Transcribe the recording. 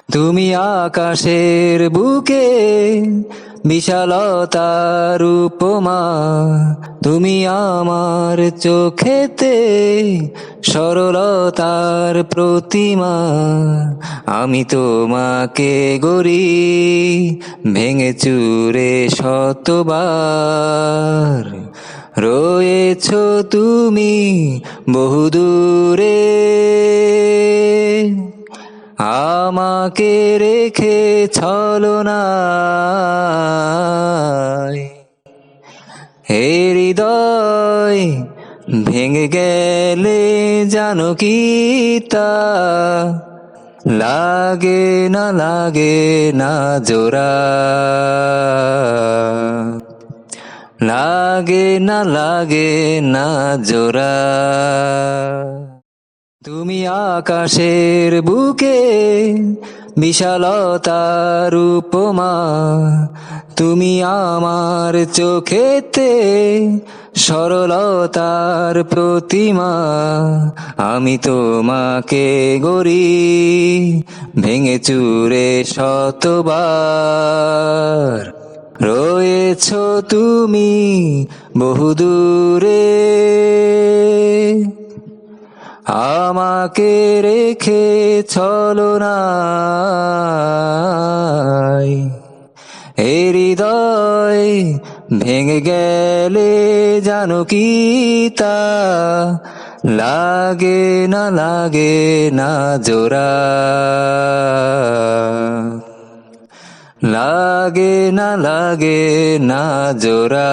তুমি আকাশের বুকে বিশালতার উপমা, তুমি আমার চোখেতে সরলতার প্রতিমা। আমি তোমাকে গড়ি ভেঙে চুরে শতবার, রয়েছ তুমি বহুদূরে আমাকে রেখে ছলনায়। হে হৃদয় ভেঙে গেলে জানো কি তা লাগে না জোড়া, লাগে না জোড়া। তুমি আকাশের বুকে বিশালতার উপমা, তুমি আমার চোখেতে সরলতার প্রতিমা। আমি তোমাকে গড়ি ভেঙে চুরে শতবার, রয়েছ তুমি বহুদূরে আমাকে রেখে ছলনায়। হে হৃদয় ভেঙে গেলে জানো কি তা লাগে না জোড়া, লাগে না জোড়া।